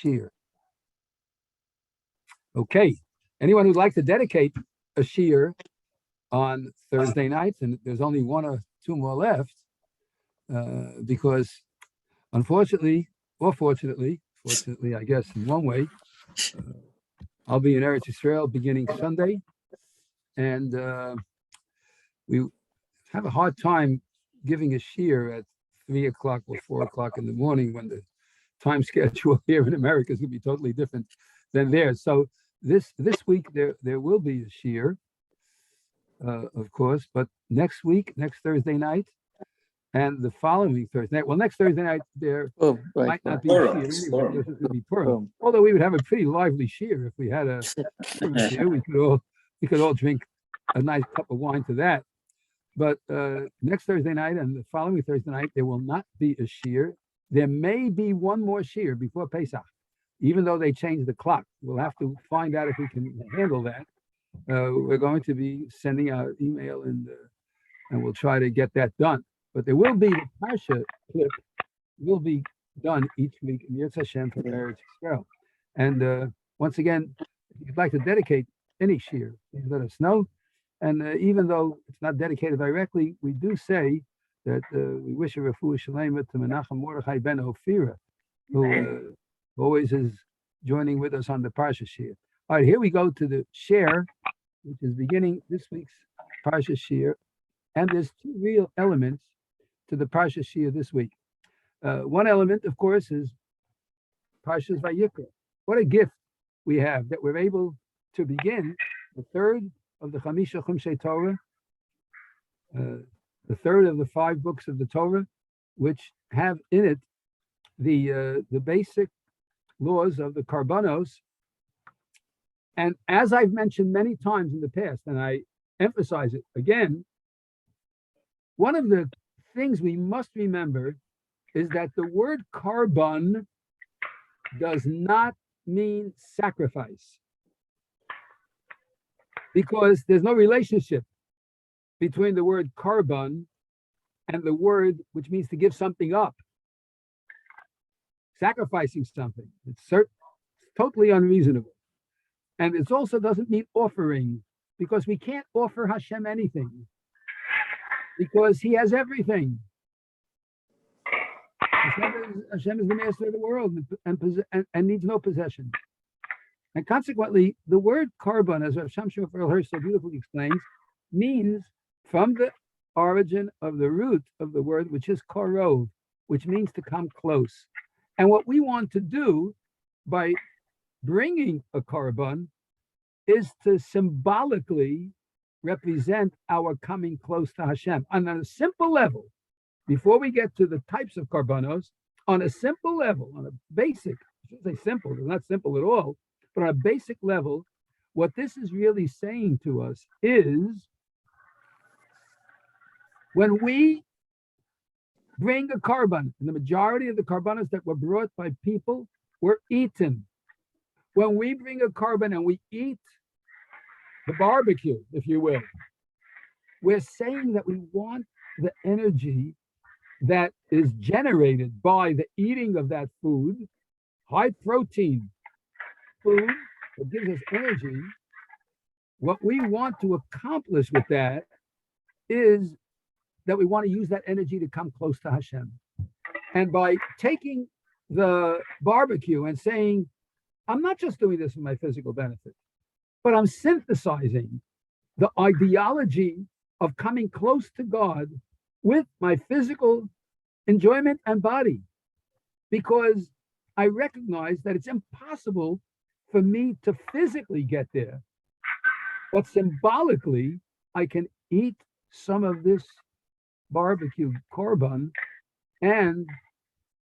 Shiur. Okay. Anyone who'd like to dedicate a shiur on Thursday nights, and there's only one or two more left, because unfortunately, or fortunately, I guess in one way, I'll be in Eretz Yisrael beginning Sunday, and we have a hard time giving a shiur at 3 o'clock or 4 o'clock in the morning when the time schedule here in America is going to be totally different than there. So this week there will be a shiur, of course, but next Thursday night, and the following Thursday night. Well, next Thursday night there might not be a shiur anyway, because it's going to be Purim. Although we would have a pretty lively shiur if we had a Purim shiur, we could all drink a nice cup of wine to that. But next Thursday night and the following Thursday night, there will not be a shiur. There may be one more shiur before Pesach, even though they changed the clock. We'll have to find out if we can handle that. We're going to be sending out email and we'll try to get that done. But there will be the Parsha clip will be done each week in Yirtzeh Hashem for Eretz Yisrael. And once again, if you'd like to dedicate any shiur, please let us know. And even though it's not dedicated directly, we do say that we wish a refuah shalema to Menachem Mordechai ben Ophira, who always is joining with us on the Parsha shiur. All right, here we go to the share, which is beginning this week's Parsha shiur. And there's two real elements to the Parsha shiur this week. One element, of course, is Parsha's Vayikra. What a gift we have that we're able to begin the third of the Chamisha Chumshei Torah, the third of the 5 books of the Torah, which have in it the basic laws of the Karbanos. And as I've mentioned many times in the past, and I emphasize it again, one of the things we must remember is that the word karban does not mean sacrifice, because there's no relationship between the word karban and the word which means to give something up, sacrificing something. It's totally unreasonable. And it also doesn't mean offering, because we can't offer Hashem anything, because he has everything. Hashem is the master of the world and needs no possession. And consequently, the word karban, as Rav Shamshon Raphael Hirsch so beautifully explains, means from the origin of the root of the word, which is karov, which means to come close. And what we want to do by bringing a karban is to symbolically represent our coming close to Hashem. On a simple level, before we get to the types of karbanos, on a simple level, on a basic, I shouldn't say simple, it's not simple at all, but on a basic level, what this is really saying to us is when we bring a karban, and the majority of the karbanos that were brought by people were eaten. When we bring a karban and we eat the barbecue, if you will, we're saying that we want the energy that is generated by the eating of that food, high protein food that gives us energy. What we want to accomplish with that is that we want to use that energy to come close to Hashem. And by taking the barbecue and saying, I'm not just doing this for my physical benefit, but I'm synthesizing the ideology of coming close to God with my physical enjoyment and body, because I recognize that it's impossible for me to physically get there, but symbolically, I can eat some of this barbecue korban and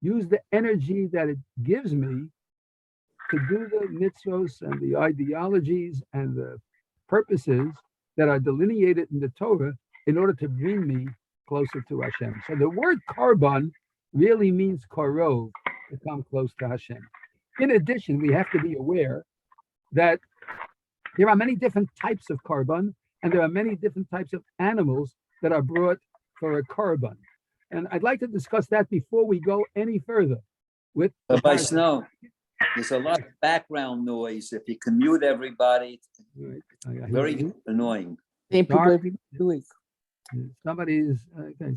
use the energy that it gives me to do the mitzvos and the ideologies and the purposes that are delineated in the Torah in order to bring me closer to Hashem. So the word karban really means karov, to come close to Hashem. In addition, we have to be aware that there are many different types of karban, and there are many different types of animals that are brought for a karban. And I'd like to discuss that before we go any further with Rabbi Snow. There's a lot of background noise. If you can mute everybody, Right. I hear very you. annoying. Same people Sorry. every week. Somebody's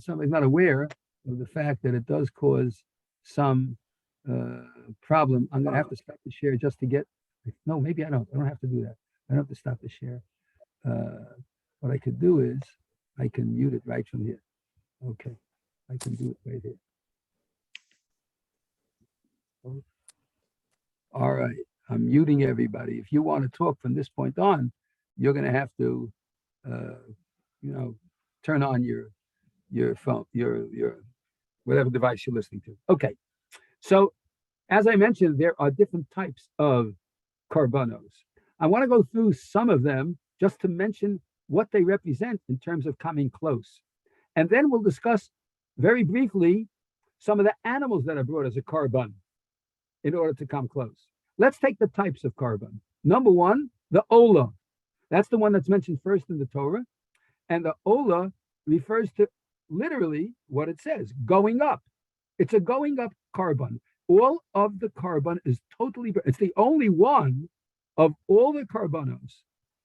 not aware of the fact that it does cause some problem. I'm going to have to stop the share just to get. No, maybe I don't. I don't have to do that. I don't have to stop the share. What I could do is I can mute it right from here. Okay, I can do it right here. All right, I'm muting everybody. If you want to talk from this point on, you're going to have to, turn on your phone, your whatever device you're listening to. Okay, so as I mentioned, there are different types of korbanos. I want to go through some of them just to mention what they represent in terms of coming close. And then we'll discuss very briefly some of the animals that are brought as a korban in order to come close. Let's take the types of korban. Number one, the olah. That's the one that's mentioned first in the Torah. And the olah refers to literally what it says, going up. It's a going up korban. All of the korban is totally, it's the only one of all the korbanos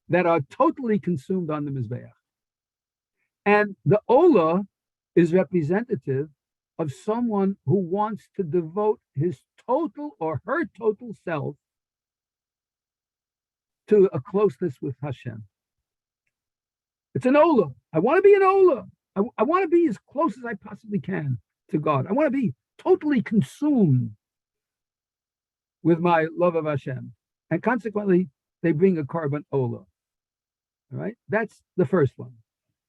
that are totally consumed on the Mizbeach. And the olah is representative of someone who wants to devote his total or her total self to a closeness with Hashem. It's an olah. I want to be an olah. I want to be as close as I possibly can to God. I want to be totally consumed with my love of Hashem. And consequently, they bring a korban olah. All right, that's the first one.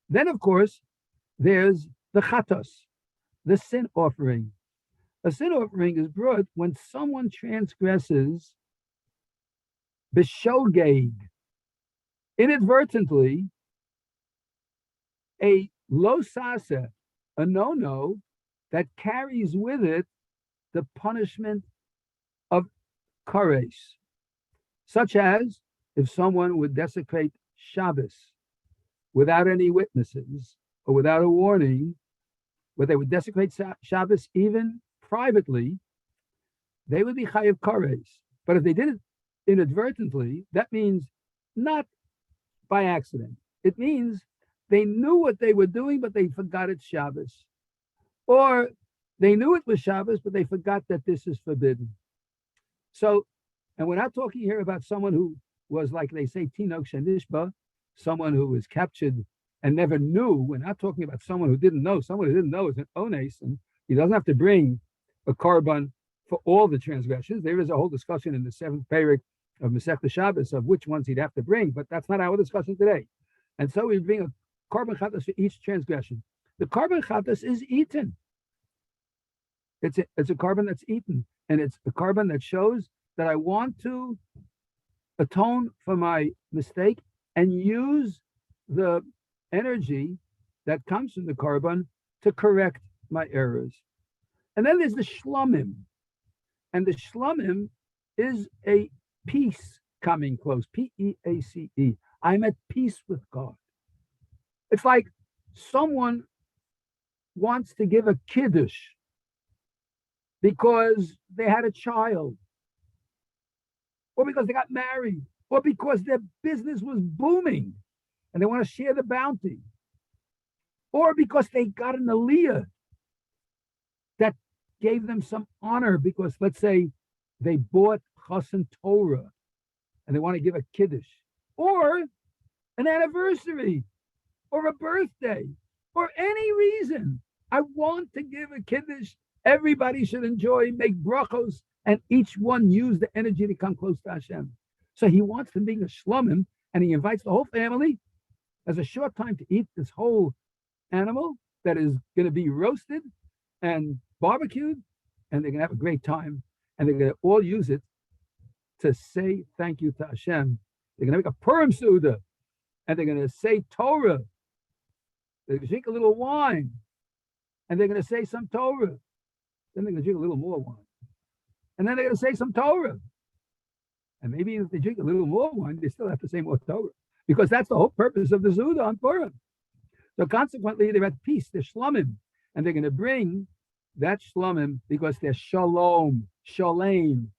Then, of course, there's the chatos, the sin offering. A sin offering is brought when someone transgresses b'shogeg, inadvertently, a lo sasa, a no-no that carries with it the punishment of kares, such as if someone would desecrate Shabbos without any witnesses or without a warning, where they would desecrate Shabbos even privately, they would be chayav kares. But if they did it inadvertently, that means not by accident. It means they knew what they were doing, but they forgot it's Shabbos. Or they knew it was Shabbos, but they forgot that this is forbidden. So, and we're not talking here about someone who was, like they say, Tinok Shenishba, someone who was captured and never knew. We're not talking about someone who didn't know. Someone who didn't know is an ones, and he doesn't have to bring a korban for all the transgressions. There is a whole discussion in the 7th parak of Masechta Shabbos of which ones he'd have to bring, but that's not our discussion today. And so we bring a korban chatas for each transgression. The korban chatas is eaten. It's a korban that's eaten, and it's a korban that shows that I want to atone for my mistake and use the energy that comes from the korban to correct my errors. And then there's the shlomim. And the shlomim is a peace coming close, P-E-A-C-E. I'm at peace with God. It's like someone wants to give a kiddush because they had a child, or because they got married, or because their business was booming and they want to share the bounty, or because they got an aliyah that gave them some honor because, let's say, they bought Chassan Torah and they want to give a kiddush, or an anniversary, or a birthday, or any reason. I want to give a kiddush. Everybody should enjoy, make brachos, and each one use the energy to come close to Hashem. So he wants to bring a shlomim, and he invites the whole family as a short time to eat this whole animal that is going to be roasted and barbecued, and they're going to have a great time, and they're going to all use it to say thank you to Hashem. They're going to make a Purim Suda, and they're going to say Torah. They're going to drink a little wine, and they're going to say some Torah. Then they're going to drink a little more wine. And then they're going to say some Torah. And maybe if they drink a little more wine, they still have to say more Torah. Because that's the whole purpose of the Suda on Purim. So consequently, they're at peace. They're shlomim. And they're going to bring that shlomim because they're shalom, shalem.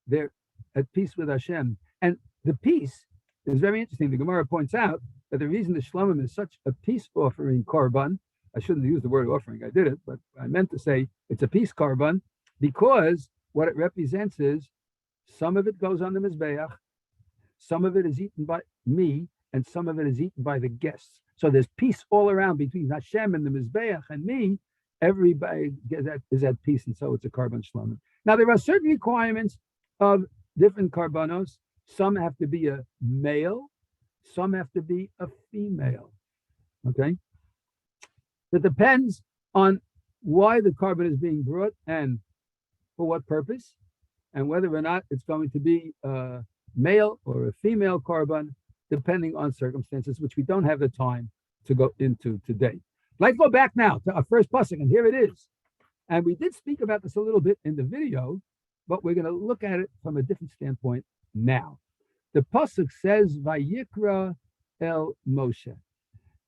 they're at peace with Hashem. And the peace is very interesting. The Gemara points out that the reason the Shlomim is such a peace offering korban, I shouldn't use the word offering, I did it, but I meant to say it's a peace korban, because what it represents is some of it goes on the Mizbeach, some of it is eaten by me, and some of it is eaten by the guests. So there's peace all around between Hashem and the Mizbeach and me. Everybody is at peace, and so it's a korban shlomim. Now, there are certain requirements of different korbanos. Some have to be a male, some have to be a female, okay? It depends on why the korban is being brought and for what purpose, and whether or not it's going to be a male or a female korban, depending on circumstances, which we don't have the time to go into today. Let's go back now to our first pasuk, and here it is. And we did speak about this a little bit in the video, but we're going to look at it from a different standpoint now. The pasuk says, Vayikra el Moshe.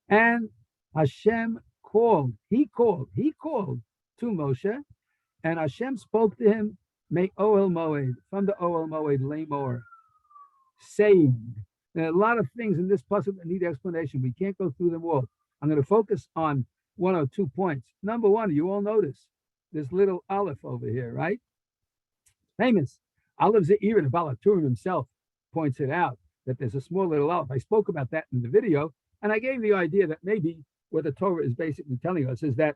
And Hashem called, he called to Moshe, and Hashem spoke to him, May Ohel Moed, from the Ohel Moed, Lamor, saying. There are a lot of things in this pasuk that need explanation. We can't go through them all. I'm going to focus on one or 2 points. Number one, you all notice this little aleph over here, right? Famous. Aleph Ze'ir, the Balaturim himself points it out, that there's a small little aleph. I spoke about that in the video, and I gave the idea that maybe what the Torah is basically telling us is that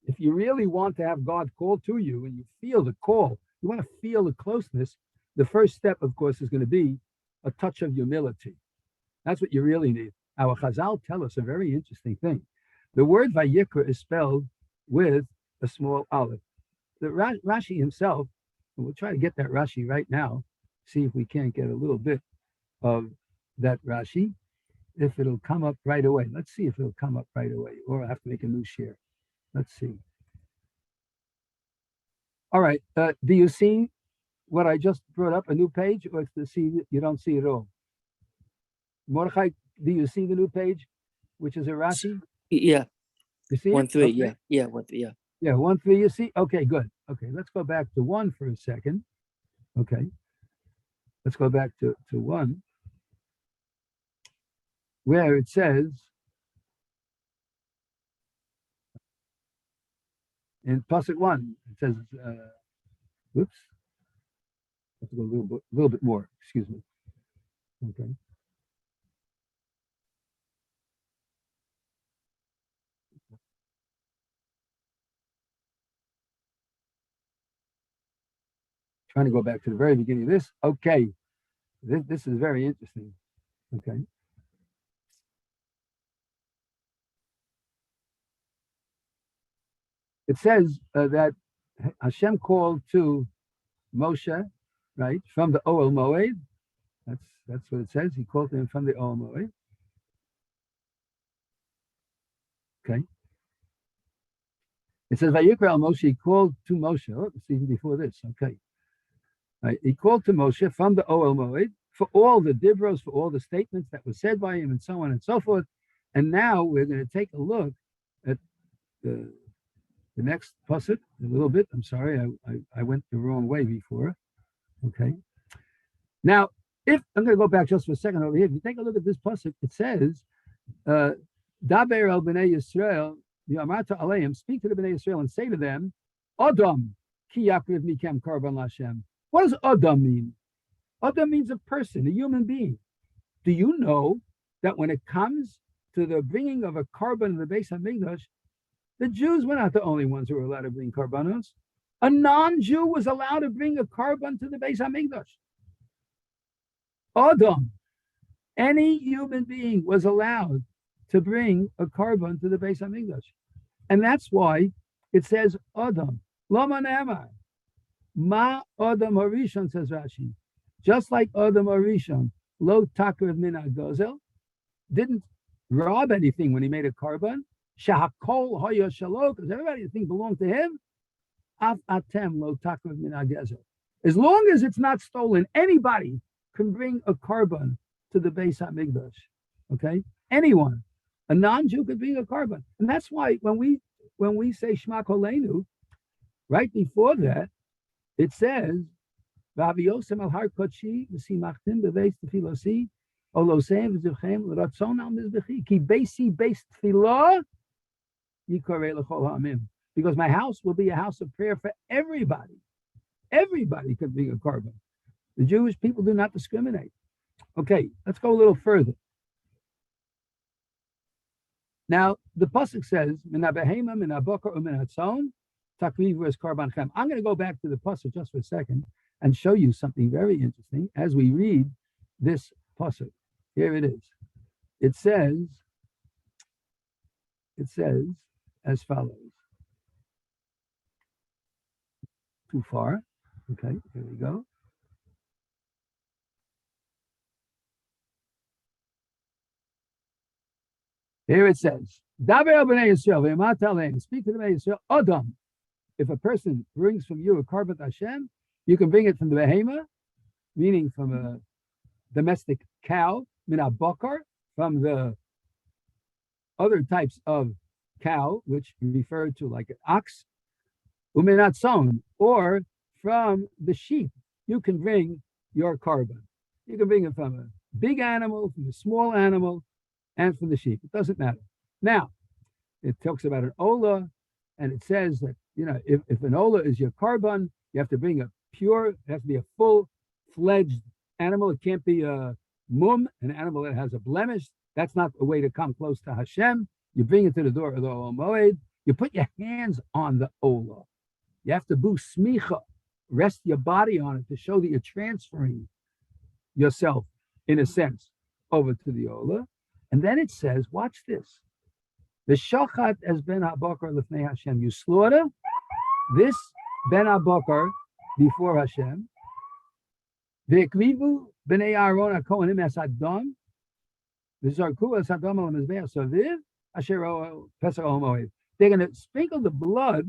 if you really want to have God call to you and you feel the call, you want to feel the closeness, the first step, of course, is going to be a touch of humility. That's what you really need. Our Chazal tell us a very interesting thing. The word Vayikra is spelled with a small aleph. The Rashi himself, and we'll try to get that Rashi right now, see if we can't get a little bit of that Rashi, if it'll come up right away. Let's see if it'll come up right away, or I'll have to make a new share. Let's see. All right, do you see what I just brought up, a new page, or to see you don't see it all? Mordechai, do you see the new page, which is a Rashi? Yeah. You see 1-3. Okay. Yeah. Yeah. 1-3. Yeah. Yeah, 1-3. You see? Okay, good. Okay, let's go back to 1 for a second. Okay, let's go back to 1, where it says in pasuk 1. It says, "Whoops." Have to go a little bit more. Excuse me. Okay. Trying to go back to the very beginning of this. Okay. This is very interesting. Okay. It says that Hashem called to Moshe, right, from the Ohel Moed. That's what it says. He called to him from the Ohel Moed. Okay. It says Vayikra el Moshe. He called to Moshe. Oh, it's even before this. Okay. Right. He called to Moshe from the Ohel Moed for all the dibros, for all the statements that were said by him, and so on and so forth. And now we're going to take a look at the next pasuk a little bit. I'm sorry, I went the wrong way before. Okay. Now, if I'm going to go back just for a second over here, if you take a look at this pasuk, it says, Daber el bnei Yisrael, Yamarta aleim, speak to the bnei Yisrael and say to them, Adam ki yakriv mikem karban lashem. What does Adam mean? Adam means a person, a human being. Do you know that when it comes to the bringing of a korban in the Beis HaMikdash, the Jews were not the only ones who were allowed to bring korbanos. A non-Jew was allowed to bring a korban to the Beis HaMikdash. Adam, any human being was allowed to bring a korban to the Beis HaMikdash. And that's why it says Adam. Lama ne'amar. Ma Adam Harishon, says Rashi. Just like Adam Harishon, lo takriv min ha'gozel, didn't rob anything when he made a korban. Shahakol hoya shalo, because everybody thinks belonged to him. Av atem lo takriv min ha'gezel. As long as it's not stolen, anybody can bring a korban to the Beis HaMikdash. Okay, anyone, a non-Jew could bring a korban, and that's why when we say Shema Kolenu, right before that, it says V'aviyosem al har kodeshi v'simachtim beveis tefilosi olosem v'zivchem l'ratzon al mizbechi ki beisi beis tefillah yikarei l'chol ha'amim. Because my house will be a house of prayer for everybody. Everybody could be a carbon. The Jewish people do not discriminate. Okay, let's go a little further. Now, the pasuk says, "Mina behema, mina bokar, u'min hatzon, takrivu es karban chem." I'm going to go back to the pasuk just for a second and show you something very interesting as we read this pasuk. Here it is. It says as follows. Too far. Okay, here we go. Here it says, Daber el b'nei Yisrael, v'yamata aleim, speak to the b'nei Yisrael, Adam. If a person brings from you a karbat Hashem, you can bring it from the behema, meaning from a domestic cow, min bakar, from the other types of cow, which refer to like an ox, umin hatzon, or from the sheep. You can bring your karban. You can bring it from a big animal, from a small animal, and from the sheep. It doesn't matter. Now, it talks about an ola, and it says that, if an ola is your karban, you have to bring it has to be a full-fledged animal. It can't be a mum, an animal that has a blemish. That's not a way to come close to Hashem. You bring it to the door of the Olam Moed. You put your hands on the ola. You have to bu smicha, rest your body on it to show that you're transferring yourself, in a sense, over to the ola. And then it says, watch this. The shochat as ben habakar lefnei Hashem. You slaughter this ben habakar before Hashem. Ve'ekvivu b'nei Aaron hakohanim es adam. V'zarku es adam al mizbeach saviv asher pesach al moed. They're going to sprinkle the blood.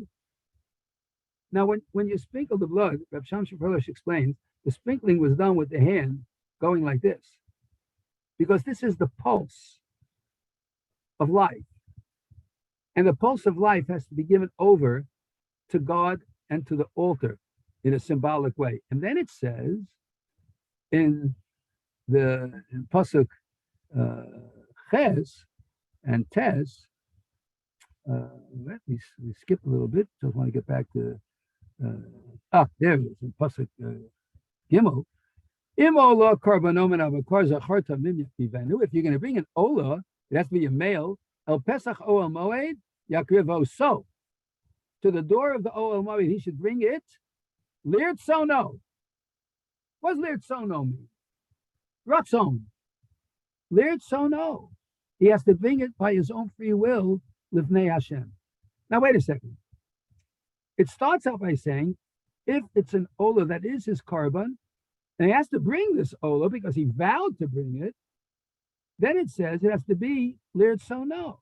Now, when you sprinkle the blood, Reb Shamshon Perlish explains, the sprinkling was done with the hand going like this, because this is the pulse of life. And the pulse of life has to be given over to God and to the altar in a symbolic way. And then it says in Pasuk Ches and Tes, let me skip a little bit. Just want to get back to, there it is, in Pasuk Gimel. If you're going to bring an ola, it has to be a male. El Pesach Oel Moed Yakrivo So. To the door of the Oel Moed, he should bring it. Lirt Sono. What does Lirt Sono mean? Ratzon. Lirt Sono. He has to bring it by his own free will, Livnei Hashem. Now, wait a second. It starts out by saying, if it's an ola that is his karban, and he has to bring this ola because he vowed to bring it, then it says it has to be Lirt Sono.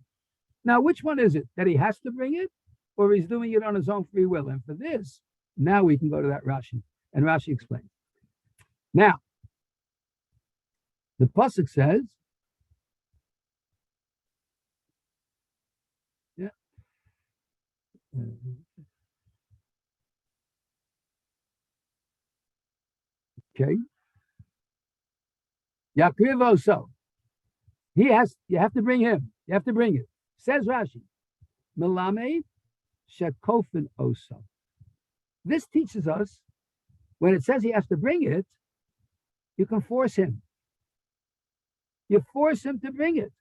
Now, which one is it? That he has to bring it, or he's doing it on his own free will? And for this, now we can go to that Rashi. And Rashi explains. Now, the pasuk says, okay. Yakrivo So. You have to bring him. You have to bring it. Says Rashi, Melamed Shekofin Oso. This teaches us, when it says he has to bring it, you can force him. You force him to bring it.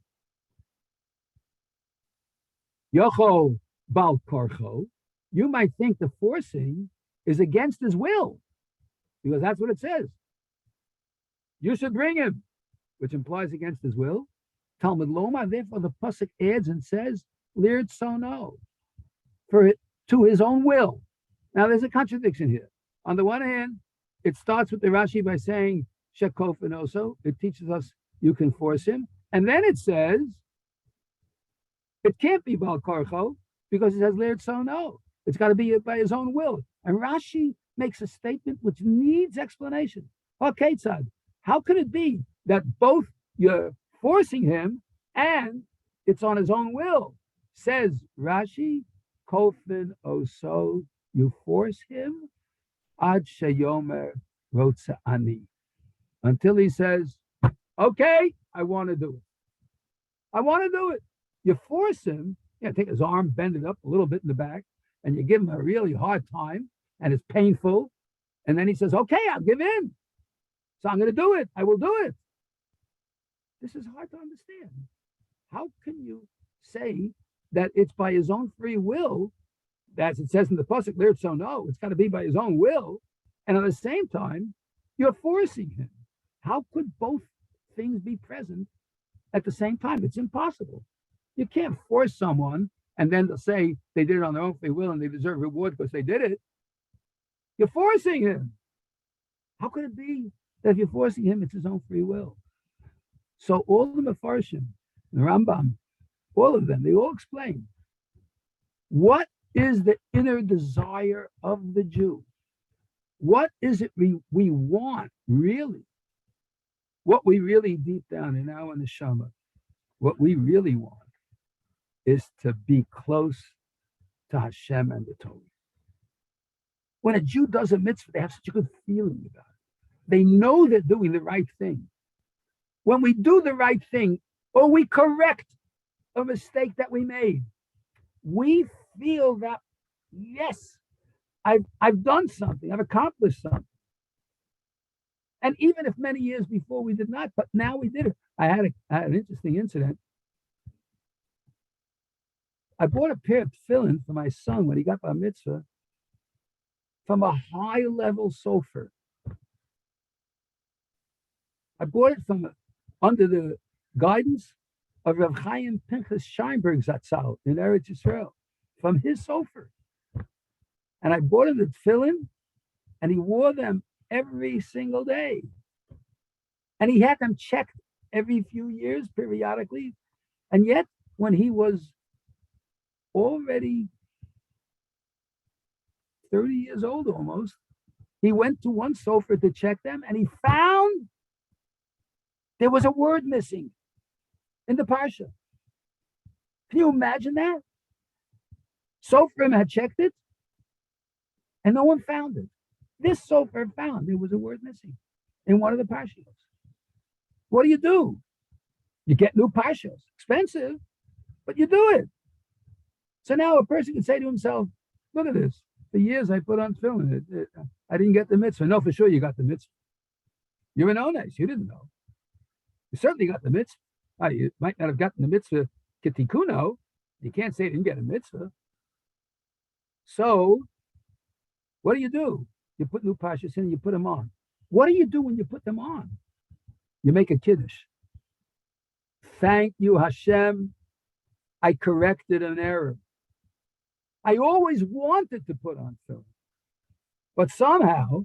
Yocho Bal Karcho. You might think the forcing is against his will, because that's what it says. You should bring him, which implies against his will. Talmud Loma, therefore the pasuk adds and says, Lirt Sono, to his own will. Now there's a contradiction here. On the one hand, it starts with the Rashi by saying Shekof and Oso. It teaches us you can force him. And then it says it can't be Bal Karcho because it says Lirt Sono. It's got to be by his own will. And Rashi makes a statement which needs explanation. Okay, Tzad, how can it be that both you're forcing him and it's on his own will? Says Rashi, Kofin Oso, you force him, Ad Sheyomer rotza ani, until he says, okay, I want to do it. I want to do it. You force him, take his arm, bend it up a little bit in the back, and you give him a really hard time, and it's painful. And then he says, okay, I'll give in. So I'm going to do it. I will do it. This is hard to understand. How can you say that it's by his own free will, as it says in the Pasuk, so no, it's got to be by his own will. And at the same time, you're forcing him. How could both things be present at the same time? It's impossible. You can't force someone and then to say they did it on their own free will and they deserve reward because they did it. You're forcing him. How could it be that if you're forcing him, it's his own free will? So all the Mefarshim, the Rambam, all of them, they all explain what is the inner desire of the Jew. What is it we want, really? What we really deep down in our neshama, what we really want is to be close to Hashem and the Torah. When a Jew does a mitzvah, they have such a good feeling about it. They know they're doing the right thing. When we do the right thing, or we correct a mistake that we made, we feel that, yes, I've done something, I've accomplished something. And even if many years before we did not, but now we did it. I had an interesting incident. I bought a pair of tefillin for my son when he got bar mitzvah from a high-level sofer. I bought it from under the guidance of Rav Chaim Pinchas Scheinberg Zatzal in Eretz Yisrael, from his sofer. And I bought him the tefillin, and he wore them every single day. And he had them checked every few years, periodically. And yet, when he was already 30 years old almost, he went to one sofer to check them, and he found there was a word missing in the Parsha. Can you imagine that? Soferim had checked it, and no one found it. This sofer found there was a word missing in one of the Parshas. What do? You get new Parshas. Expensive, but you do it. So now a person can say to himself, look at this. For years I put on tefillin. I didn't get the mitzvah. No, for sure you got the mitzvah. You're an ones. You didn't know. You certainly got the mitzvah. You might not have gotten the mitzvah ketikuno. You can't say you didn't get a mitzvah. So what do? You put new pashas in and you put them on. What do you do when you put them on? You make a kiddush. Thank you, Hashem. I corrected an error. I always wanted to put on tefillin, but somehow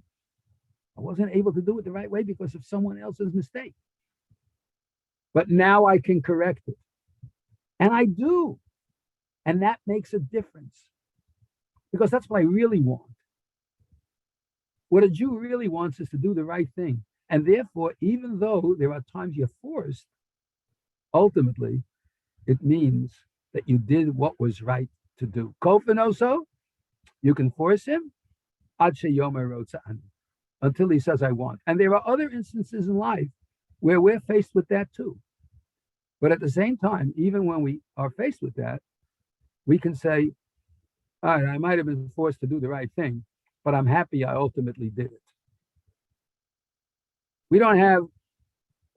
I wasn't able to do it the right way because of someone else's mistake. But now I can correct it. And I do. And that makes a difference. Because that's what I really want. What a Jew really wants is to do the right thing. And therefore, even though there are times you're forced, ultimately, it means that you did what was right to do. Kofinoso, you can force him, until he says, I want. And there are other instances in life where we're faced with that too. But at the same time, even when we are faced with that, we can say, all right, I might have been forced to do the right thing, but I'm happy I ultimately did it. We don't have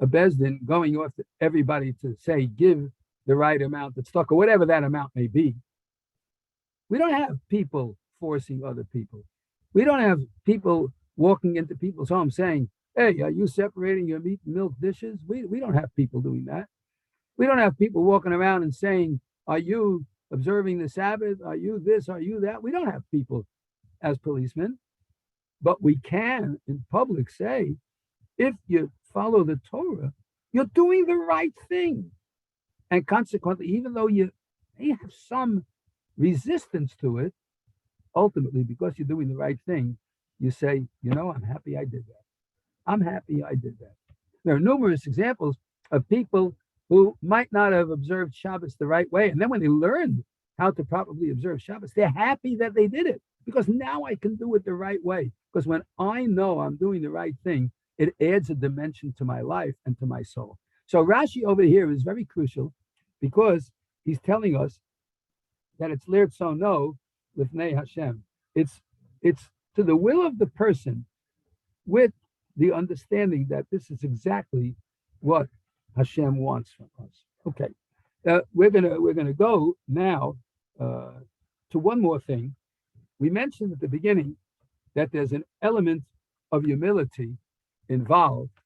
a Bezdin going off to everybody to say, give the right amount of stuck, or whatever that amount may be. We don't have people forcing other people. We don't have people walking into people's homes saying, hey, are you separating your meat and milk dishes? We don't have people doing that. We don't have people walking around and saying, are you observing the Sabbath? Are you this? Are you that? We don't have people as policemen, but we can in public say, if you follow the Torah, you're doing the right thing. And consequently, even though you may have some resistance to it, ultimately, because you're doing the right thing, you say, I'm happy I did that. I'm happy I did that. There are numerous examples of people who might not have observed Shabbos the right way. And then when they learned how to properly observe Shabbos, they're happy that they did it because now I can do it the right way. Because when I know I'm doing the right thing, it adds a dimension to my life and to my soul. So Rashi over here is very crucial because he's telling us that it's lirtzono lifnei Hashem. It's to the will of the person with the understanding that this is exactly what Hashem wants from us. Okay, we're gonna go now to one more thing. We mentioned at the beginning that there's an element of humility involved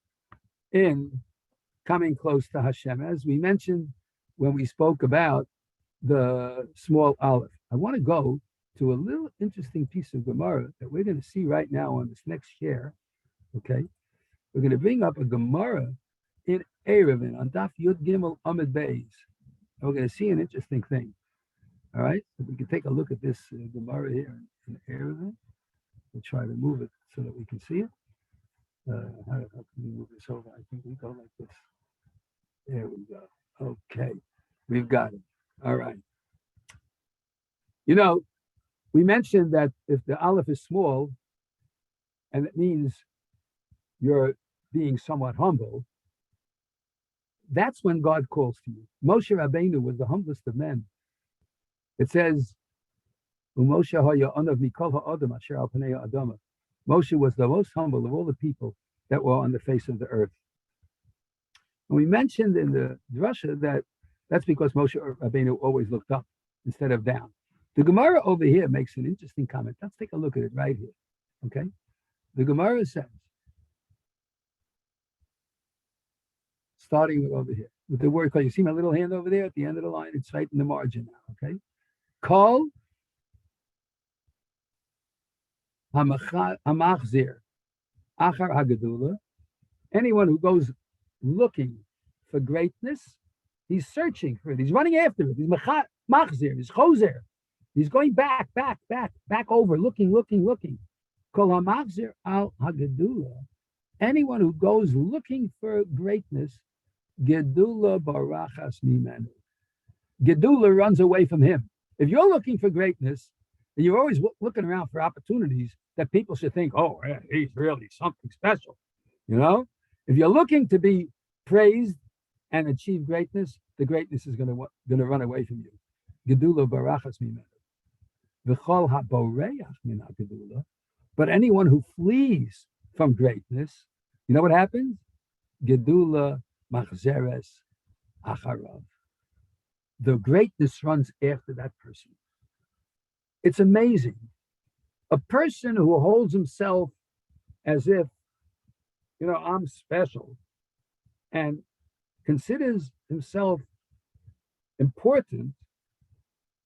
in coming close to Hashem, as we mentioned when we spoke about the small aleph. I want to go to a little interesting piece of Gemara that we're going to see right now on this next share. Okay, we're going to bring up a Gemara in Erevin on Daf Yud Gimel Amud Beis. We're going to see an interesting thing. All right, so we can take a look at this Gemara here in Erevin. We'll try to move it so that we can see it. How can we move this over? I think we go like this. There we go. Okay, we've got it. All right. You know, we mentioned that if the aleph is small, and it means you're being somewhat humble, that's when God calls to you. Moshe Rabbeinu was the humblest of men. It says, Moshe was the most humble of all the people that were on the face of the earth. And we mentioned in the drasha that that's because Moshe Rabbeinu always looked up instead of down. The Gemara over here makes an interesting comment. Let's take a look at it right here. Okay? The Gemara says, starting with over here, with the word, you see my little hand over there at the end of the line? It's right in the margin now. Okay? Kol hamachzir achar hagadula. Anyone who goes looking for greatness, he's searching for it. He's running after it. He's machzir. He's chozer. He's going back over, looking. Kol hamachzir al hagadula. Anyone who goes looking for greatness, gedula barachas mimenu. Gedula runs away from him. If you're looking for greatness, and you're always looking around for opportunities that people should think, oh, yeah, he's really something special. You know, if you're looking to be praised and achieve greatness, the greatness is going to run away from you. Gedula barachas mimenu. V'chol haboreach min hagedula. But anyone who flees from greatness, you know what happens? Gedula machzeres acharav. The greatness runs after that person. It's amazing. A person who holds himself as if, you know, I'm special and considers himself important,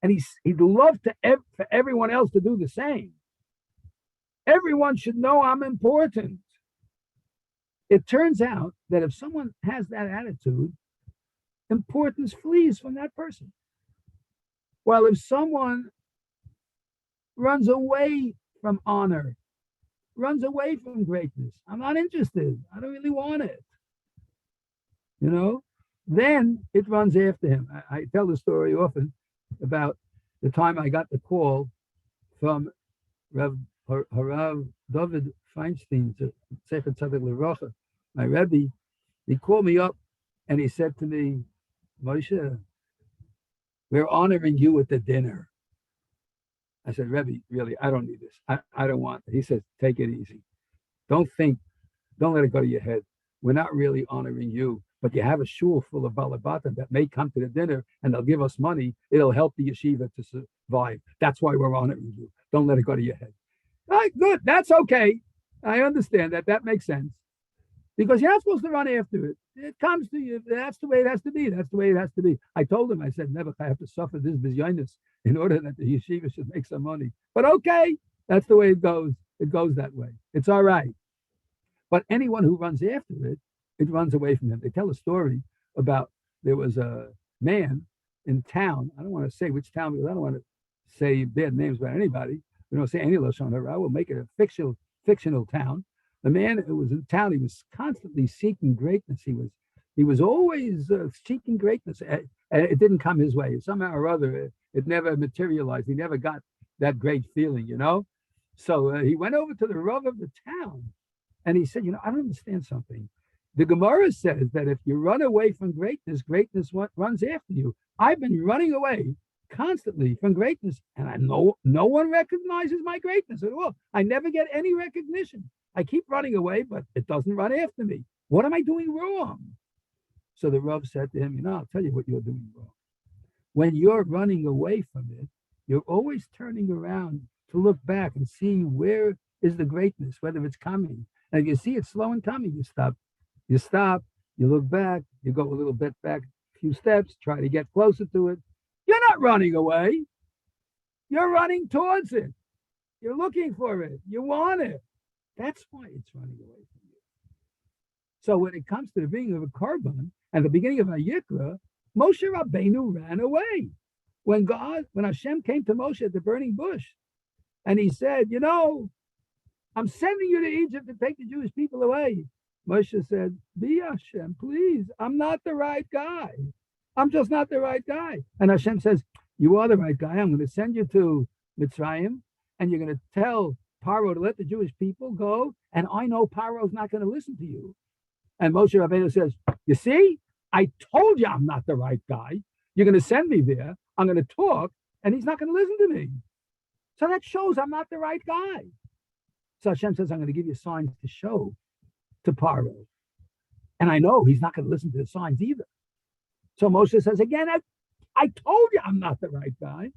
and he'd love for everyone else to do the same. Everyone should know I'm important. It turns out that if someone has that attitude, importance flees from that person. While if someone runs away from honor, runs away from greatness, I'm not interested, I don't really want it, you know, then it runs after him. I tell the story often about the time I got the call from Harav David Feinstein, Sefer Tzaddik L'Rocha, my Rebbe. He called me up and he said to me, Moshe, we're honoring you at the dinner. I said, Rebbe, really, I don't need this. I don't want it. He says, take it easy. Don't let it go to your head. We're not really honoring you, but you have a shul full of balabata that may come to the dinner and they'll give us money. It'll help the yeshiva to survive. That's why we're honoring you. Don't let it go to your head. All right, good. That's okay. I understand that. That makes sense. Because you're not supposed to run after it. It comes to you. That's the way it has to be. That's the way it has to be. I told him, I said, never I have to suffer this bizyonis in order that the yeshiva should make some money. But okay, that's the way it goes. It goes that way. It's all right. But anyone who runs after it, it runs away from him. They tell a story about there was a man in town. I don't want to say which town because I don't want to say bad names about anybody. We don't say any Lashon Hara. We'll make it a fictional town. The man who was in town, he was constantly seeking greatness. He was always seeking greatness, and it didn't come his way. Somehow or other, it never materialized. He never got that great feeling, you know. So he went over to the Rav of the town and he said, I don't understand something. The Gemara says that if you run away from greatness, greatness runs after you. I've been running away constantly from greatness, and I know no one recognizes my greatness at all. I never get any recognition. I keep running away, but it doesn't run after me. What am I doing wrong? So the Rav said to him, I'll tell you what you're doing wrong. When you're running away from it, you're always turning around to look back and see where is the greatness, whether it's coming. And if you see it's slow and coming, you stop. You look back, you go a little bit back, a few steps, try to get closer to it. You're not running away. You're running towards it. You're looking for it. You want it. That's why it's running away from you. So when it comes to the beginning of a korban and the beginning of Vayikra, Moshe Rabbeinu ran away. When Hashem came to Moshe at the burning bush, and he said, I'm sending you to Egypt to take the Jewish people away. Moshe said, be Hashem, please. I'm not the right guy. I'm just not the right guy. And Hashem says, you are the right guy. I'm going to send you to Mitzrayim, and you're going to tell Paro to let the Jewish people go, and I know Paro's not going to listen to you. And Moshe Rabbeinu says, you see, I told you I'm not the right guy. You're going to send me there. I'm going to talk, and he's not going to listen to me. So that shows I'm not the right guy. So Hashem says, I'm going to give you signs to show to Paro. And I know he's not going to listen to the signs either. So Moshe says, again, I told you I'm not the right guy,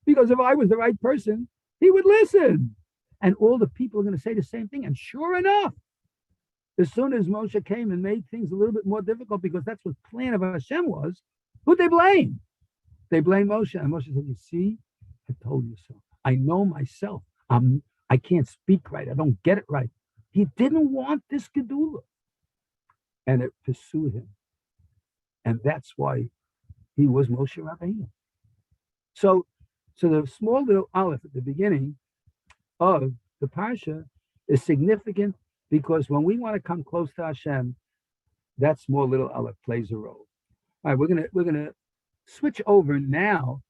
because if I was the right person, he would listen. And all the people are going to say the same thing. And sure enough, as soon as Moshe came and made things a little bit more difficult, because that's what the plan of Hashem was, who'd they blame? They blame Moshe. And Moshe said, you see, I told you so. I know myself. I can't speak right. I don't get it right. He didn't want this Gedula. And it pursued him. And that's why he was Moshe Rabbeinu. So the small little aleph at the beginning of the Parsha is significant, because when we want to come close to Hashem, that small little aleph plays a role. All right, we're gonna switch over now,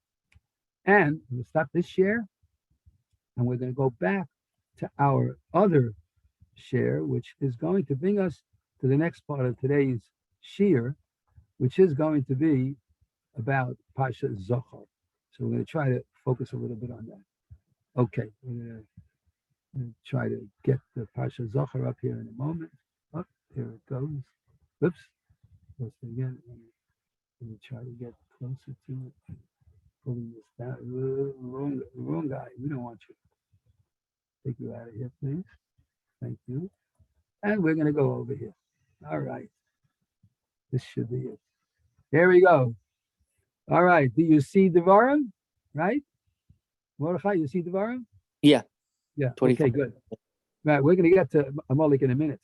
and we'll stop this share, and we're gonna go back to our other share, which is going to bring us to the next part of today's shiur, which is going to be about Parsha Zohar. So we're going to try to focus a little bit on that. Okay, we're going to try to get the Parsha Zohar up here in a moment. Oh, here it goes. Whoops. Let's again. Let me try to get closer to it. Pulling this down. Wrong guy. We don't want you. Take you out of here, please. Thank you. And we're going to go over here. All right. This should be it. Here we go. All right. Do you see Devarim? Right? Mordechai, you see Devarim? Yeah. Yeah. 24. Okay, good. Right. We're going to get to Amalek in a minute.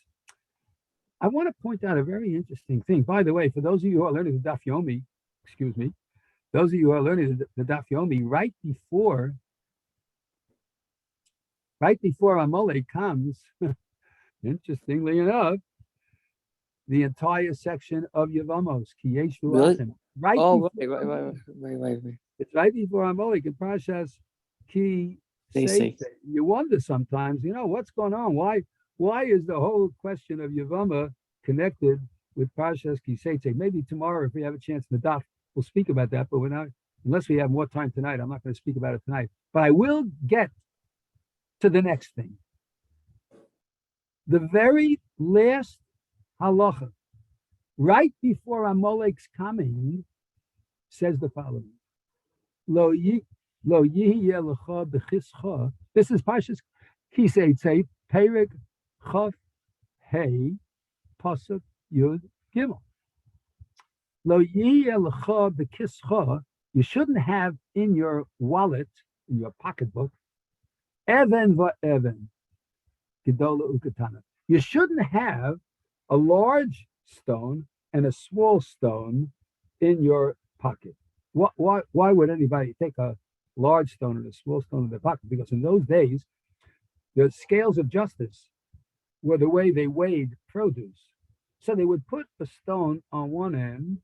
I want to point out a very interesting thing. By the way, for those of you who are learning the Daf Yomi, those of you who are learning the Daf Yomi, right before Amalek comes, interestingly enough, the entire section of Yevamos, Kiyesh Really? Ruachim. Right. Oh, before, right. It's right before Amalek in Parshas Ki Seitei. You wonder sometimes, what's going on? Why is the whole question of Yevama connected with Parshas Ki Seitei? Maybe tomorrow, if we have a chance in the Daf, we'll speak about that. But we're not, unless we have more time tonight, I'm not going to speak about it tonight. But I will get to the next thing. The very last halacha, right before Amalek's coming, says the following: Lo yihyeh lecha b'chischa. This is Parshas Ki Seitei, Perek Chaf Hey, Pasuk Yud Gimel. Lo yihyeh lecha b'chischa. You shouldn't have in your wallet, in your pocketbook, even va'even, gedola ukatana. You shouldn't have a large stone and a small stone in your pocket. Why would anybody take a large stone and a small stone in their pocket? Because in those days, the scales of justice were the way they weighed produce. So they would put a stone on one end,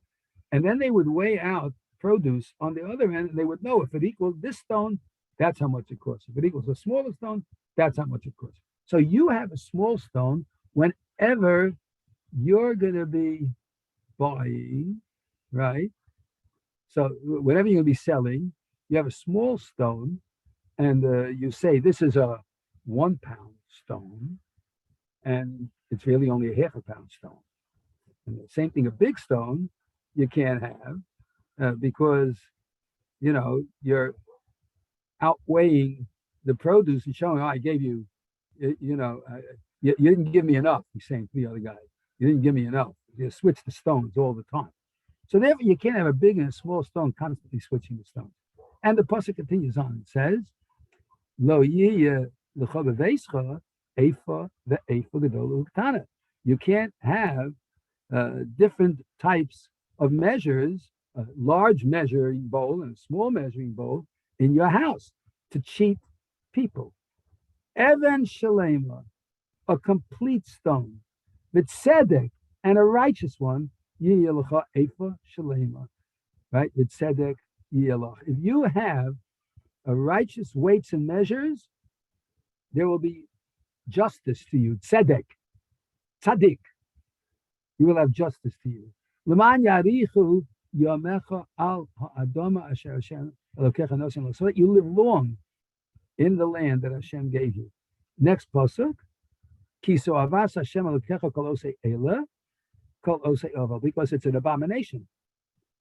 and then they would weigh out produce on the other end, and they would know if it equals this stone, that's how much it costs. If it equals a smaller stone, That's how much it costs. So you have a small stone whenever you're going to be buying, right? So whenever you're going to be selling, you have a small stone, and you say this is a 1 pound stone, and it's really only a half a pound stone. And the same thing, a big stone, you can't have because you're outweighing the produce and showing, oh, I gave you, you didn't give me enough. He's saying to the other guy, you didn't give me enough. You switch the stones all the time. So therefore, you can't have a big and a small stone constantly switching the stones. And the pasuk continues on. It says, "Lo yiyeh l'cha b'veischa efa ve'efa gedol u'ktana." You can't have different types of measures, a large measuring bowl and a small measuring bowl in your house to cheat people. Even shalema, a complete stone, v'tzedek, and a righteous one, yiyeh l'cha efa shalema, right? V'tzedek yiyeh l'cha. If you have a righteous weights and measures, there will be justice to you. Tzedek, tzaddik. You will have justice to you. L'man yarichu yamecha al ha'adama asher Hashem elokecha nosim, so that you live long in the land that Hashem gave you. Next pasuk, ki so avas Hashem elokecha kol osei elah kol osei oval, because it's an abomination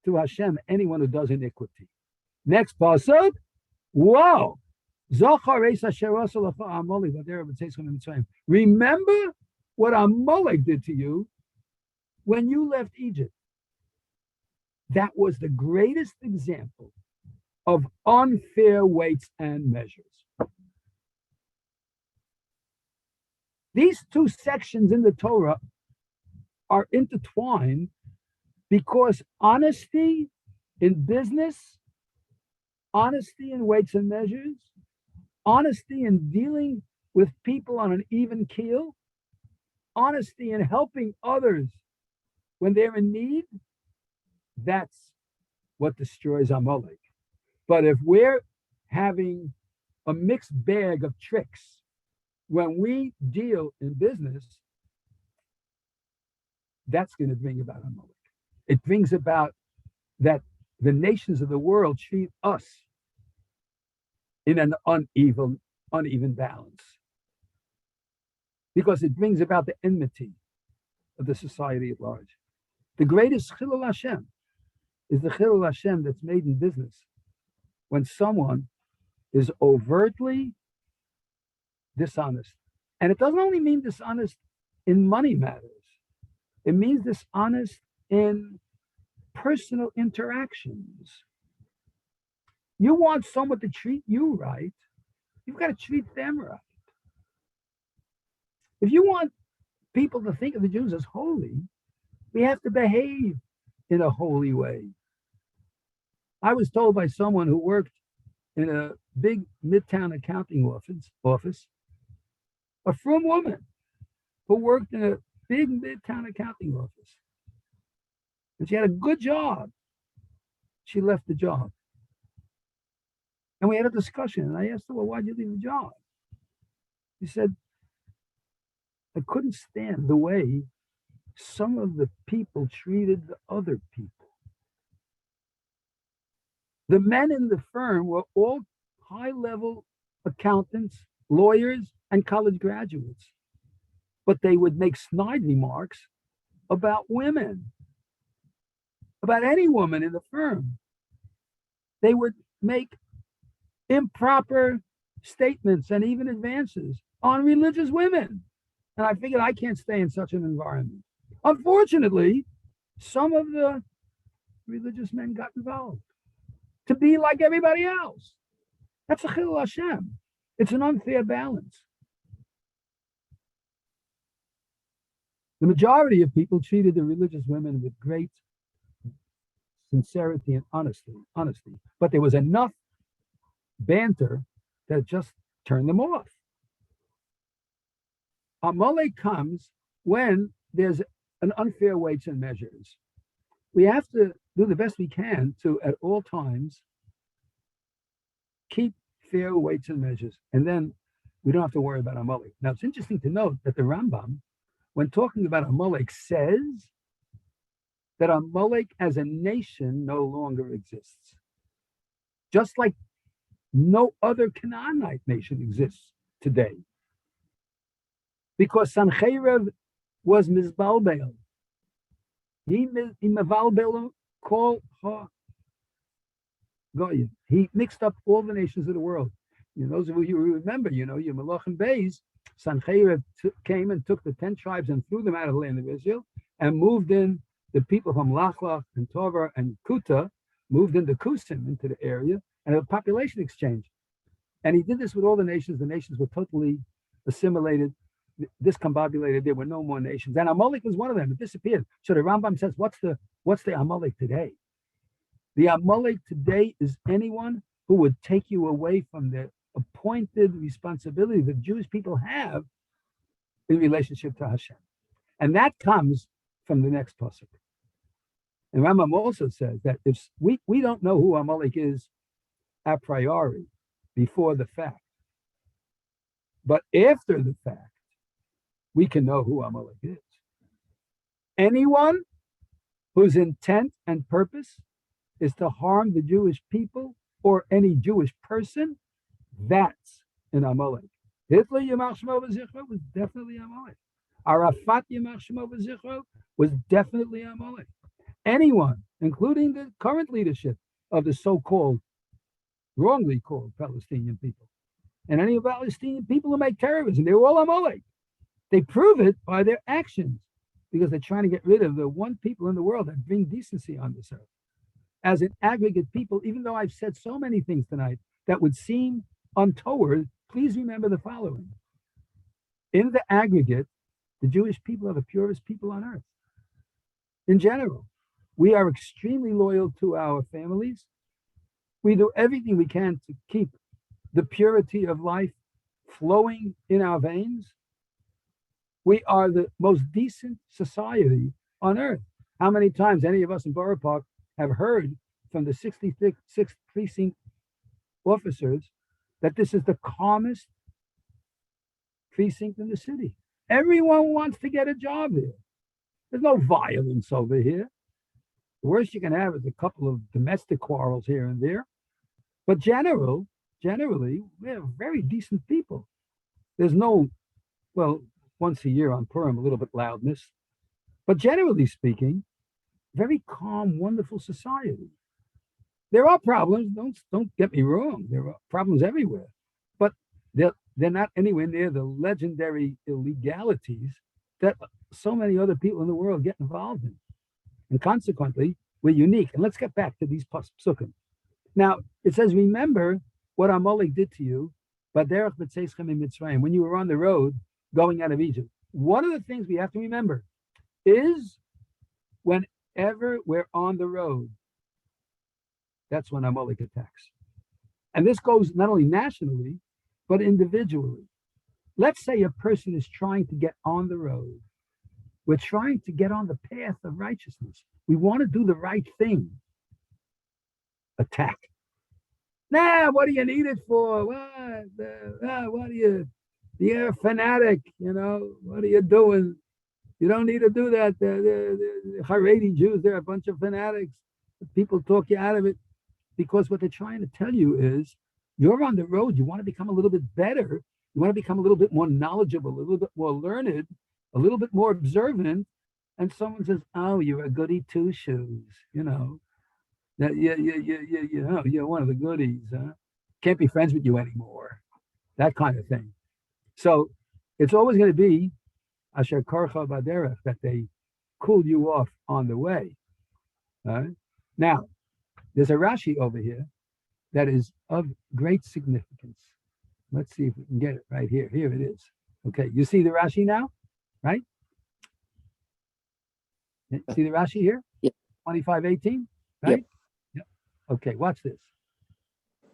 to Hashem anyone who does iniquity. Next pasuk, whoa. Remember what Amalek did to you when you left Egypt. That was the greatest example of unfair weights and measures. These two sections in the Torah are intertwined because honesty in business, honesty in weights and measures, honesty in dealing with people on an even keel, honesty in helping others when they're in need, that's what destroys Amalek. But if we're having a mixed bag of tricks when we deal in business, that's going to bring about Amalek. It brings about that the nations of the world treat us in an uneven balance, because it brings about the enmity of the society at large. The greatest Chilul Hashem is the Chilul Hashem that's made in business when someone is overtly dishonest. And it doesn't only mean dishonest in money matters. It means dishonest in personal interactions. You want someone to treat you right, you've got to treat them right. If you want people to think of the Jews as holy, we have to behave in a holy way. I was told by someone who worked in a big midtown accounting office, a frum woman who worked in a big midtown accounting office, and she had a good job. She left the job. And we had a discussion, and I asked her, well, why'd you leave the job? She said, I couldn't stand the way some of the people treated the other people. The men in the firm were all high-level accountants, lawyers, and college graduates. But they would make snide remarks about women, about any woman in the firm. They would make improper statements and even advances on religious women. And I figured I can't stay in such an environment. Unfortunately, some of the religious men got involved to be like everybody else. That's a Chilul Hashem. It's an unfair balance. The majority of people treated the religious women with great sincerity and honesty, but there was enough banter that just turned them off. Amalek comes when there's an unfair weights and measures. We have to do the best we can to, at all times, keep fair weights and measures. And then we don't have to worry about Amalek. Now, it's interesting to note that the Rambam, when talking about Amalek, says that Amalek as a nation no longer exists. Just like no other Canaanite nation exists today. Because Sancheirav was Mizbalbel. He Mevalbel called Goyim. He mixed up all the nations of the world. Those of you who remember, your Malachim Beis, Sancheirav came and took the 10 tribes and threw them out of the land of Israel and moved in the people from Lachlach and Tovar and Kuta, moved into Kusim, into the area, and a population exchange. And he did this with all the nations. The nations were totally assimilated, discombobulated. There were no more nations. And Amalek was one of them. It disappeared. So the Rambam says, what's the Amalek today? The Amalek today is anyone who would take you away from the appointed responsibility that Jewish people have in relationship to Hashem. And that comes from the next pasuk. And Rambam also says that if we don't know who Amalek is a priori, before the fact, but after the fact, we can know who Amalek is. Anyone whose intent and purpose is to harm the Jewish people or any Jewish person, that's an Amalek. Hitler Yamach Shemo V'Zichro was definitely Amalek. Arafat Yamach Shemo V'Zichro was definitely Amalek. Anyone, including the current leadership of the so-called, wrongly called Palestinian people, and any Palestinian people who make terrorism, they're all Amalek. They prove it by their actions because they're trying to get rid of the one people in the world that bring decency on this earth. As an aggregate people, even though I've said so many things tonight that would seem untoward, please remember the following. In the aggregate, the Jewish people are the purest people on earth. In general, we are extremely loyal to our families. We do everything we can to keep the purity of life flowing in our veins. We are the most decent society on earth. How many times any of us in Boro Park have heard from the 66th precinct officers that this is the calmest precinct in the city. Everyone wants to get a job here. There's no violence over here. The worst you can have is a couple of domestic quarrels here and there. But generally, we're very decent people. There's no, well, once a year on Purim, a little bit loudness. But generally speaking, very calm, wonderful society. There are problems, don't get me wrong. There are problems everywhere. But they're not anywhere near the legendary illegalities that so many other people in the world get involved in. And consequently, we're unique. And let's get back to these psukim. Now, it says, remember what Amalek did to you, when you were on the road going out of Egypt. One of the things we have to remember is whenever we're on the road, that's when Amalek attacks. And this goes not only nationally, but individually. Let's say a person is trying to get on the road. We're trying to get on the path of righteousness. We want to do the right thing. Attack. Nah, what do you need it for? What do you're a fanatic, what are you doing? You don't need to do that. The Haredi Jews, they're a bunch of fanatics. People talk you out of it because what they're trying to tell you is you're on the road. You want to become a little bit better. You want to become a little bit more knowledgeable, a little bit more learned, a little bit more observant. And someone says, oh, you're a goody two shoes, that you're one of the goodies, huh? Can't be friends with you anymore. That kind of thing. So it's always going to be asher karcha baderech, that they cool you off on the way. Right? Now, there's a Rashi over here that is of great significance. Let's see if we can get it right here. Here it is. Okay, you see the Rashi now, right? See the Rashi here? Yeah. 25:18, right? Yep. Okay, watch this.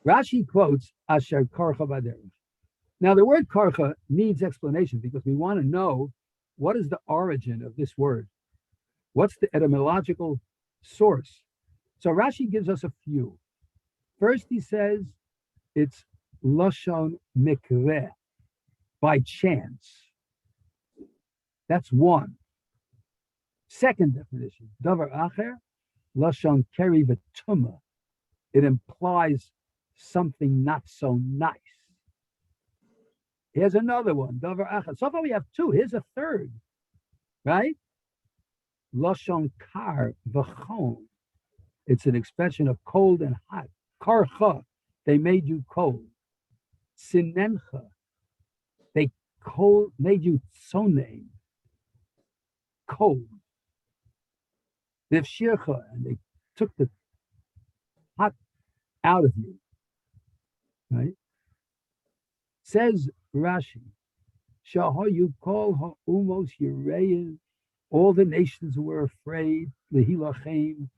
Rashi quotes asher karcha baderech. Now, the word karcha needs explanation because we want to know what is the origin of this word. What's the etymological source? So Rashi gives us a few. First, he says it's lashon mikreh. by chance. That's one. Second definition, davar acher, lashon keri v'tuma. It implies something not so nice. Here's another one, davar acher. So far we have two. Here's a third, right? Lashon kar v'chon. It's an expression of cold and hot. Karcha, they made you cold. Sinencha, they made you sonein, cold. Vivshircha, and they took the hot out of you. Right? Says Rashi, Shahar you call ha'umos yirein, all the nations were afraid, lehilachem,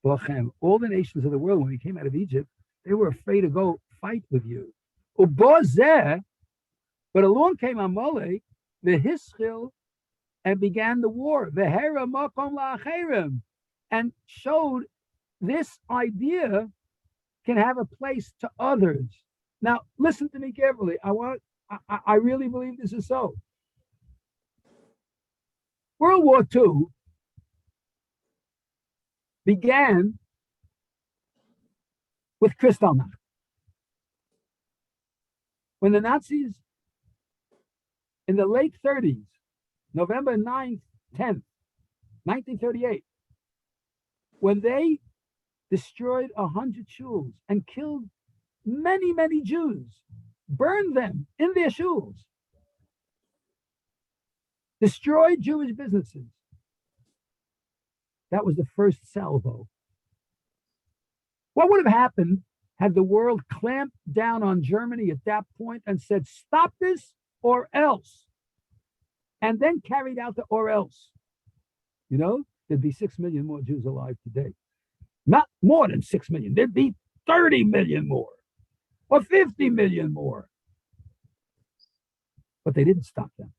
bachem. All the nations of the world, when we came out of Egypt, they were afraid to go fight with you. Ubozeh, but along came Amalek, the Hischil, and began the war, the Hera Makom La'acherim, and showed this idea can have a place to others. Now, listen to me carefully. I really believe this is so. World War II began with Kristallnacht. When the Nazis, in the late 30s, November 9th, 10th, 1938, when they destroyed 100 shuls and killed many, many Jews, burned them in their shuls, destroyed Jewish businesses. That was the first salvo. What would have happened had the world clamped down on Germany at that point and said, stop this or else, and then carried out the or else? You know, there'd be 6 million more Jews alive today. Not more than 6 million. There'd be 30 million more or 50 million more. But they didn't stop them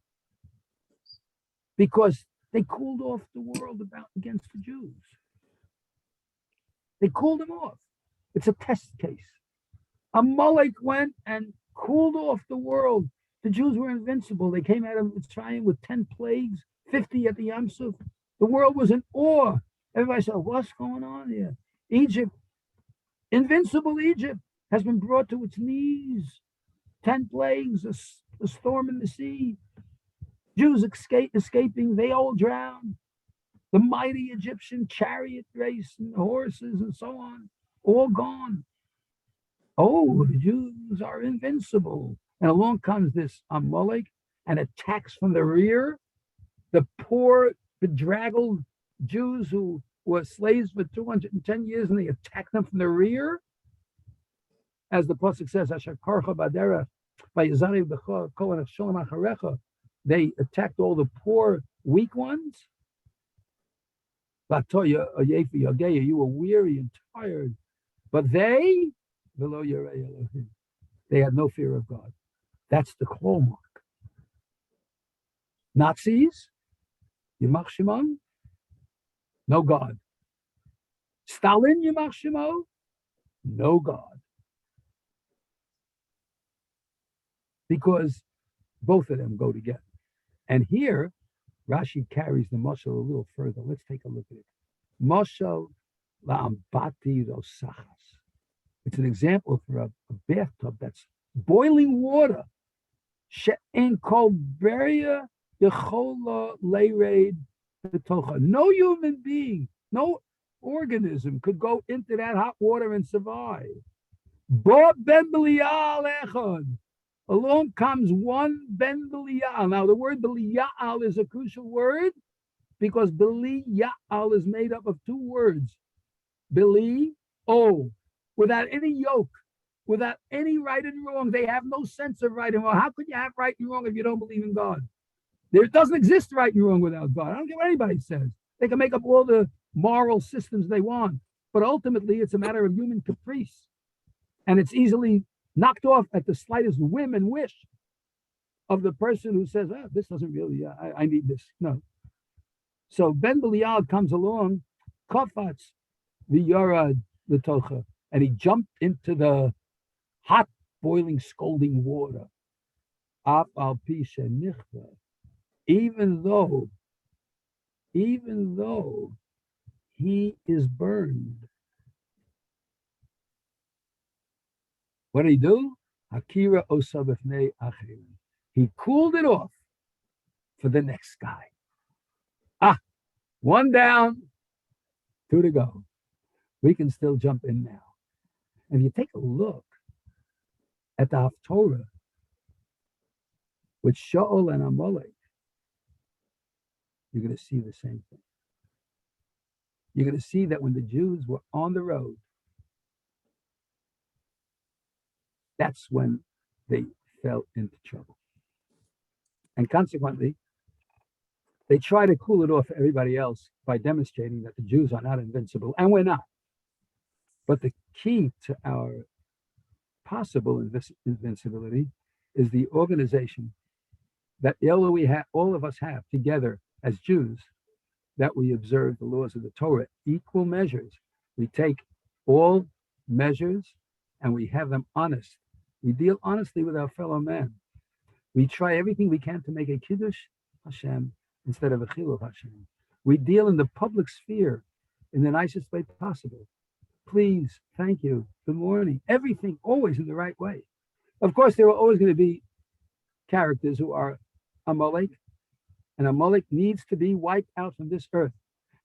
because they cooled off the world against the Jews. They cooled them off. It's a test case. Amalek went and cooled off the world. The Jews were invincible. They came out of Mitzrayim with 10 plagues, 50 at the Yam Suf. The world was in awe. Everybody said, what's going on here? Egypt, invincible Egypt, has been brought to its knees. 10 plagues, a storm in the sea. Jews escaping, they all drowned. The mighty Egyptian chariot race and horses and so on, all gone. Oh, the Jews are invincible. And along comes this Amalek and attacks from the rear. The poor, bedraggled Jews who were slaves for 210 years, and they attack them from the rear. As the Pasuk says, they attacked all the poor, weak ones. You were weary and tired. But they had no fear of God. That's the hallmark. Nazis, Yimach Shimon, no God. Stalin, Yimach Shimo, no God. Because both of them go together. And here, Rashi carries the mashal a little further. Let's take a look at it. Mashal la'ambati rosachas. It's an example for a bathtub that's boiling water. She'en kol beria yechola leireid b'tocha. No human being, no organism could go into that hot water and survive. Bo ben b'liyal echad. Along comes one ben b'liyal. Now the word b'liyal is a crucial word because b'liyal is made up of two words. B'li, oh, without any yoke, without any right and wrong. They have no sense of right and wrong. How could you have right and wrong if you don't believe in God? There doesn't exist right and wrong without God. I don't care what anybody says. They can make up all the moral systems they want, but ultimately it's a matter of human caprice. And it's easily knocked off at the slightest whim and wish of the person who says, oh, this doesn't really, I need this. No. So Ben Belial comes along, Kafatz v'yarad l'tocha, and he jumped into the hot, boiling, scalding water. Af al pi shenichta, even though he is burned. What did he do? Hakira osabefnei acherim. He cooled it off for the next guy. One down, two to go. We can still jump in now. And if you take a look at the Haftorah with Shaul and Amalek, you're going to see the same thing. You're going to see that when the Jews were on the road, that's when they fell into trouble. And consequently, they try to cool it off for everybody else by demonstrating that the Jews are not invincible, and we're not. But the key to our possible invincibility is the organization that all of us have together as Jews, that we observe the laws of the Torah, equal measures. We take all measures and we have them honest. We deal honestly with our fellow man. We try everything we can to make a Kiddush Hashem instead of a Chilul Hashem. We deal in the public sphere in the nicest way possible. Please, thank you, good morning, everything always in the right way. Of course, there are always going to be characters who are Amalek, and Amalek needs to be wiped out from this earth.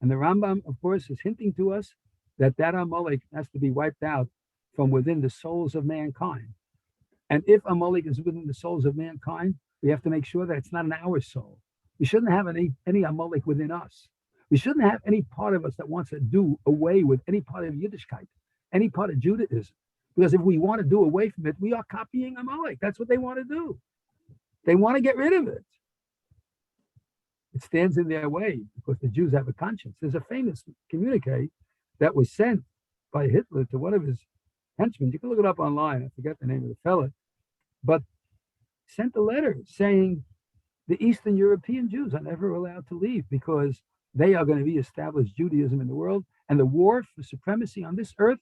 And the Rambam, of course, is hinting to us that Amalek has to be wiped out from within the souls of mankind. And if Amalek is within the souls of mankind, we have to make sure that it's not in our soul. We shouldn't have any Amalek within us. We shouldn't have any part of us that wants to do away with any part of Yiddishkeit, any part of Judaism. Because if we want to do away from it, we are copying Amalek. That's what they want to do. They want to get rid of it. It stands in their way because the Jews have a conscience. There's a famous communique that was sent by Hitler to one of his henchmen. You can look it up online. I forget the name of the fella. But sent a letter saying the Eastern European Jews are never allowed to leave because they are going to reestablish Judaism in the world. And the war for supremacy on this earth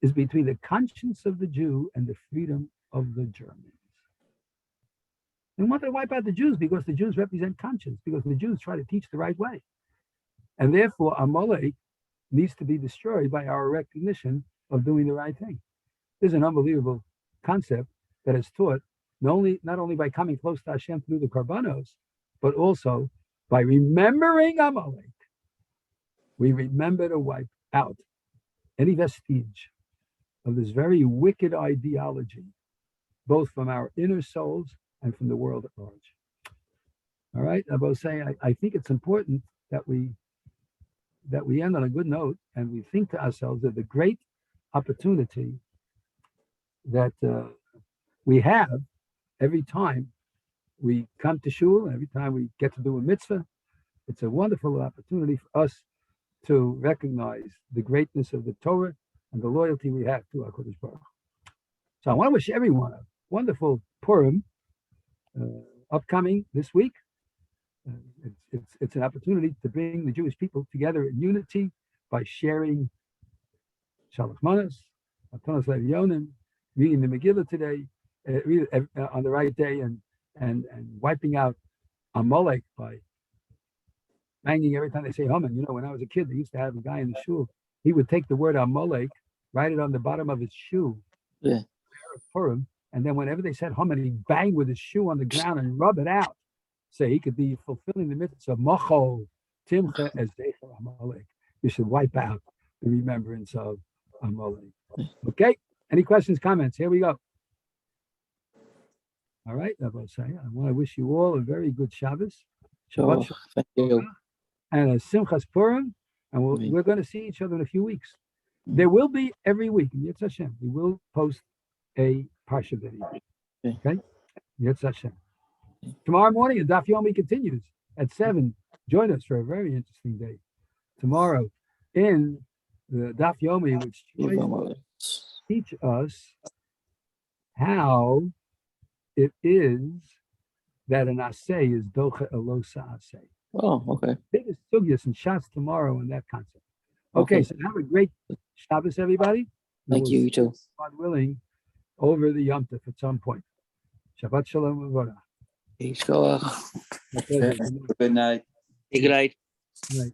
is between the conscience of the Jew and the freedom of the Germans. They want to wipe out the Jews because the Jews represent conscience, because the Jews try to teach the right way. And therefore, Amalek needs to be destroyed by our recognition of doing the right thing. This is an unbelievable concept that is taught not only by coming close to Hashem through the Karbanos, but also by remembering Amalek. We remember to wipe out any vestige of this very wicked ideology, both from our inner souls and from the world at large. All right, I will say I think it's important that we end on a good note and we think to ourselves that the great opportunity that we have every time we come to shul, every time we get to do a mitzvah. It's a wonderful opportunity for us to recognize the greatness of the Torah and the loyalty we have to our Kodesh Baruch. So I want to wish everyone a wonderful Purim upcoming this week. It's an opportunity to bring the Jewish people together in unity by sharing Shalach Manas, Atanas Levionim, reading the Megillah today, on the right day, and wiping out Amalek by banging every time they say Haman. You know, when I was a kid, they used to have a guy in the shul. He would take the word Amalek, write it on the bottom of his shoe, for him, and then whenever they said Haman, he'd bang with his shoe on the ground and rub it out, so he could be fulfilling the mitzvah of Mocho Timcha as Zecher Amalek. You should wipe out the remembrance of Amalek. Okay. Any questions, comments? Here we go. All right, I want to wish you all a very good Shabbos. Sure. Thank you. And a Simchas Purim, and we're going to see each other in a few weeks. There will be every week, Yetz Hashem, we will post a Parsha video. Okay? Yetz Hashem. Tomorrow morning, the Daf Yomi continues at 7. Join us for a very interesting day. Tomorrow, in the Daf Yomi, which teach us how it is that an asay is docha elosa asay. Oh, okay. Biggest sugyas and shots tomorrow on that concept. Okay, so have a great Shabbos, everybody. Thank you, you too. God willing, over the Yom Tov at some point. Shabbat Shalom. Is koach. My pleasure. Good night. Good night. Good night.